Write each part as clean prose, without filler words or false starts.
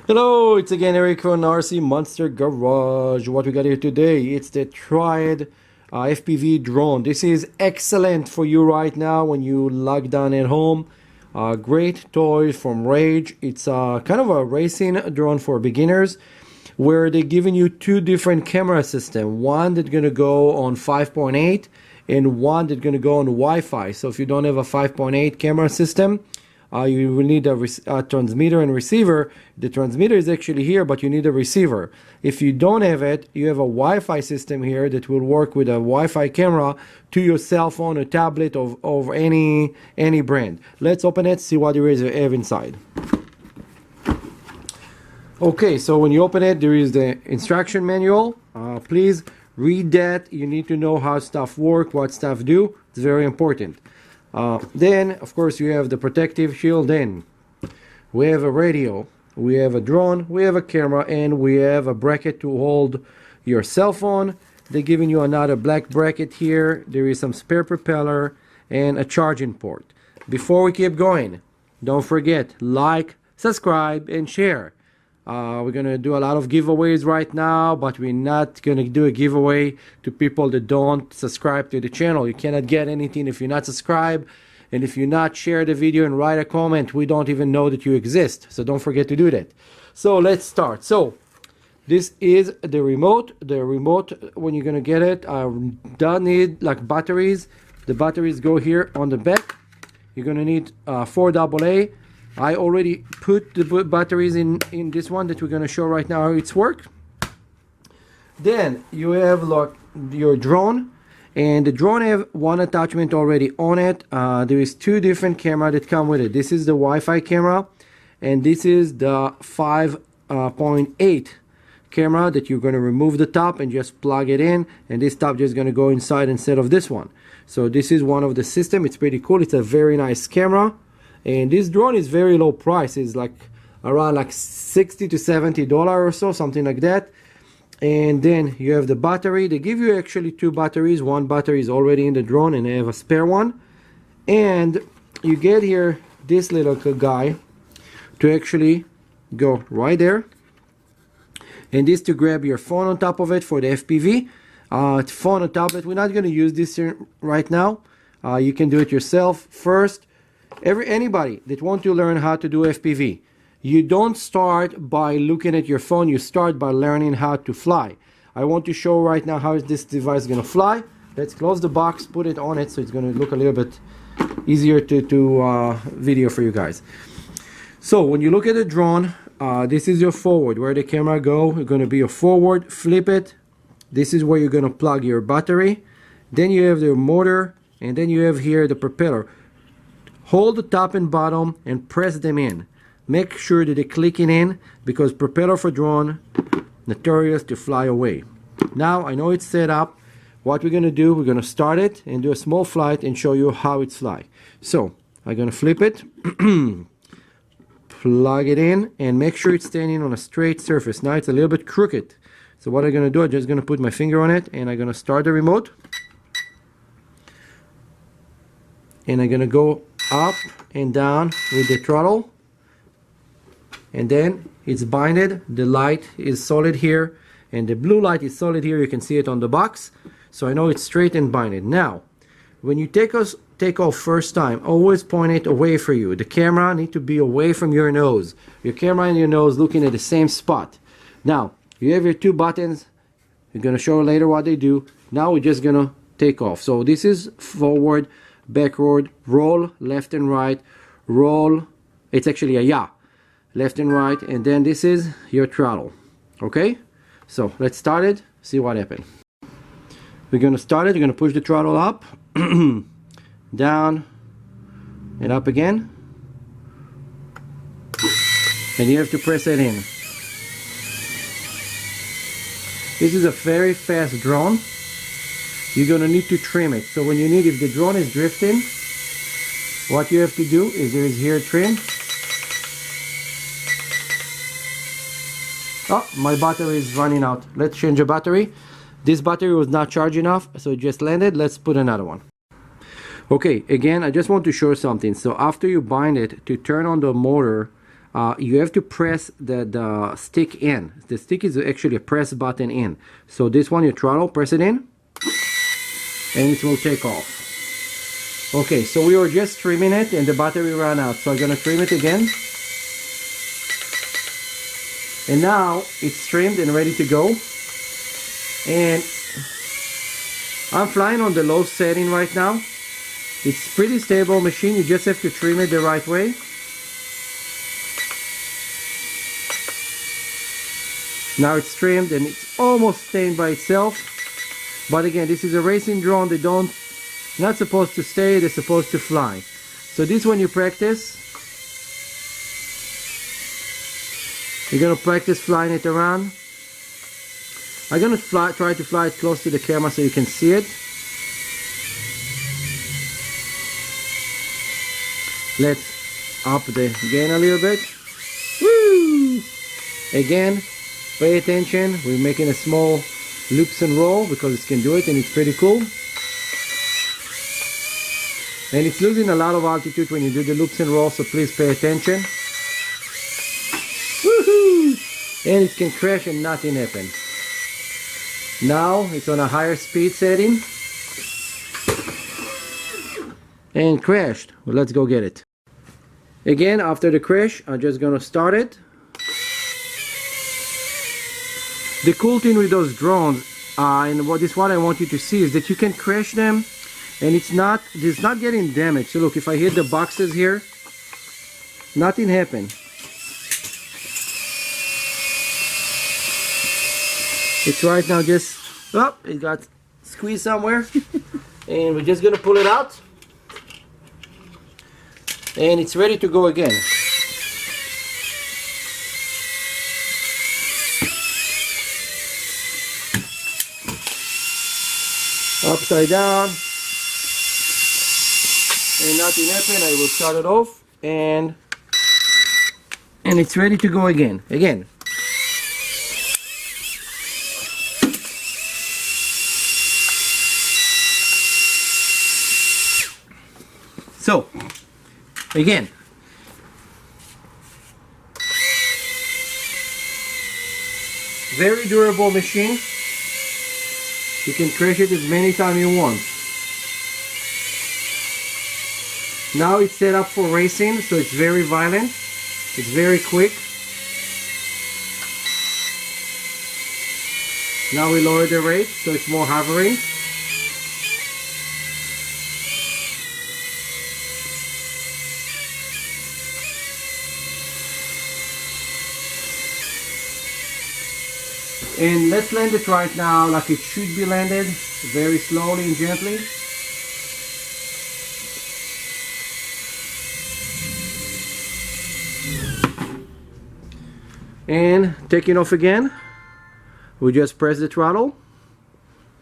Hello, it's again Eric from RC Monster Garage. What we got here today, it's the Triad FPV drone. This is excellent for you right now when you log down at home. Great toy from Rage. It's kind of a racing drone for beginners where they're giving you two different camera systems. One that's going to go on 5.8 and one that's going to go on Wi-Fi. So if you don't have a 5.8 camera system, you will need a transmitter and receiver. The transmitter is actually here, but you need a receiver. If you don't have it, you have a Wi-Fi system here that will work with a Wi-Fi camera to your cell phone or tablet of any brand. Let's open it, see what there is have inside. Okay, so when you open it, there is the instruction manual. Please read that. You need to know how stuff work, what stuff do. It's very important. Then, of course, you have the protective shield. Then we have a radio, we have a drone, we have a camera, and we have a bracket to hold your cell phone. They're giving you another black bracket here. There is some spare propeller and a charging port. Before we keep going, don't forget, like, subscribe, and share. We're going to do a lot of giveaways right now, but we're not going to do a giveaway to people that don't subscribe to the channel. You cannot get anything if you're not subscribed, and if you're not share the video and write a comment, we don't even know that you exist. So don't forget to do that. So let's start. So this is the remote. The remote, when you're going to get it, don't need like batteries. The batteries go here on the back. You're going to need 4 AA. I already put the batteries in this one that we're going to show right now how it's work. Then you have like your drone, and the drone have one attachment already on it. There is 2 different cameras that come with it. This is the Wi-Fi camera, and this is the 5.8 camera that you're going to remove the top and just plug it in, and this top just going to go inside instead of this one. So this is one of the system. It's pretty cool. It's a very nice camera. And this drone is very low price. It's like around like $60 to $70 or so, something like that. And then you have the battery. They give you actually 2 batteries. One battery is already in the drone, and they have a spare one. And you get here this little guy to actually go right there. And this to grab your phone on top of it for the FPV. Phone or tablet. We're not going to use this here right now. You can do it yourself first. Anybody that want to learn how to do FPV, you don't start by looking at your phone, you start by learning how to fly. I want to show right now how this device is going to fly. Let's close the box, put it on it, so it's going to look a little bit easier to video for you guys. So when you look at the drone, this is your forward, where the camera go. You're going to be a forward, flip it. This is where you're going to plug your battery. Then you have the motor, and then you have here the propeller. Hold the top and bottom and press them in. Make sure that they're clicking in, because propeller for drone, notorious to fly away. Now, I know it's set up. What we're going to do, we're going to start it and do a small flight and show you how it's fly. So, I'm going to flip it, plug it in, and make sure it's standing on a straight surface. Now, it's a little bit crooked. So what I'm going to do, I'm just going to put my finger on it, and I'm going to start the remote. And I'm going to go up and down with the throttle, and then it's binded. The light is solid here, and the blue light is solid here. You can see it on the box, so I know it's straight and binded. Now when you take off first time, always point it away from you. The camera need to be away from your nose. Your camera and your nose looking at the same spot. Now you have your 2 buttons. We're going to show later what they do. Now we're just going to take off. So this is forward, backward, roll, left and right, roll. It's actually a yaw, left and right, and then this is your throttle. Okay, so let's start it, see what happens. We're going to start it. You're going to push the throttle up, down, and up again, and you have to press it in. This is a very fast drone. You're going to need to trim it. So when you need, if the drone is drifting, what you have to do is there is here trim. Oh, my battery is running out. Let's change the battery. This battery was not charged enough, so it just landed. Let's put another one. Okay, again, I just want to show something. So after you bind it, to turn on the motor, you have to press the stick in. The stick is actually a press button in. So this one, your throttle, press it in, and it will take off. Okay, so we were just trimming it and the battery ran out. So I'm gonna trim it again. And now it's trimmed and ready to go. And I'm flying on the low setting right now. It's pretty stable machine. You just have to trim it the right way. Now it's trimmed and it's almost staying by itself. But again, this is a racing drone. They don't, not supposed to stay, they're supposed to fly. So this when you practice, you're gonna practice flying it around. I'm gonna try to fly it close to the camera so you can see it. Let's up the gain a little bit. Woo! Again, pay attention. We're making a small loops and roll because it can do it and it's pretty cool. And it's losing a lot of altitude when you do the loops and rolls, so please pay attention. Woohoo! And it can crash and nothing happens. Now it's on a higher speed setting. And crashed. Well, let's go get it. Again, after the crash, I'm just gonna start it. The cool thing with those drones, and what I want you to see, is that you can crash them and it's not getting damaged. So look, if I hit the boxes here, nothing happened. It's right now just, oh, it got squeezed somewhere. And we're just gonna pull it out. And it's ready to go again. Upside down. And nothing happened. I will start it off. And it's ready to go again. So, again, very durable machine. You can crash it as many times you want. Now it's set up for racing, so it's very violent. It's very quick. Now we lower the rate, so it's more hovering. And let's land it right now like it should be landed, very slowly and gently. And taking off again, we just press the throttle,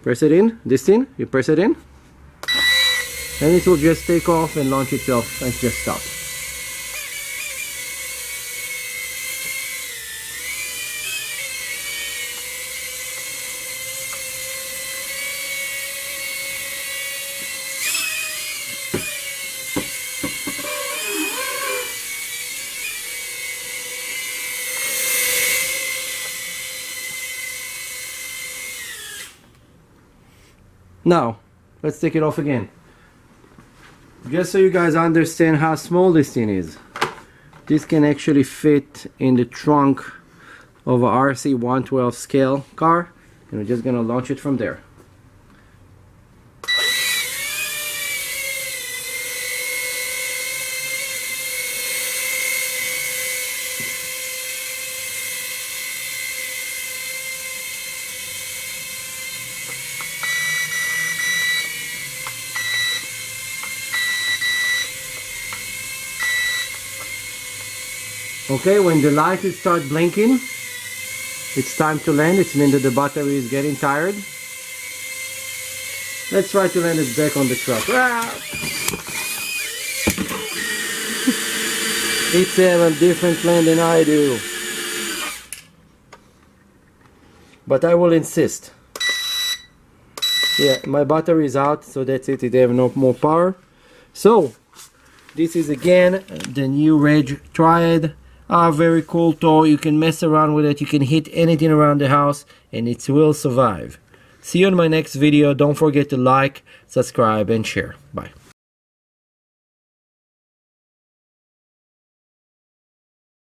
press it in, this thing, you press it in, and it will just take off and launch itself and just stop. Now, let's take it off again. Just so you guys understand how small this thing is. This can actually fit in the trunk of a RC 112 scale car. And we're just gonna launch it from there. Okay, when the light will start blinking, it's time to land. It means that the battery is getting tired. Let's try to land it back on the truck. It's having a different plan than I do. But I will insist. Yeah, my battery is out, so that's it. It have no more power. So, this is again the new Reg Triad Very cool toy. You can mess around with it. You can hit anything around the house and it will survive. See you in my next video. Don't forget to like, subscribe, and share. Bye.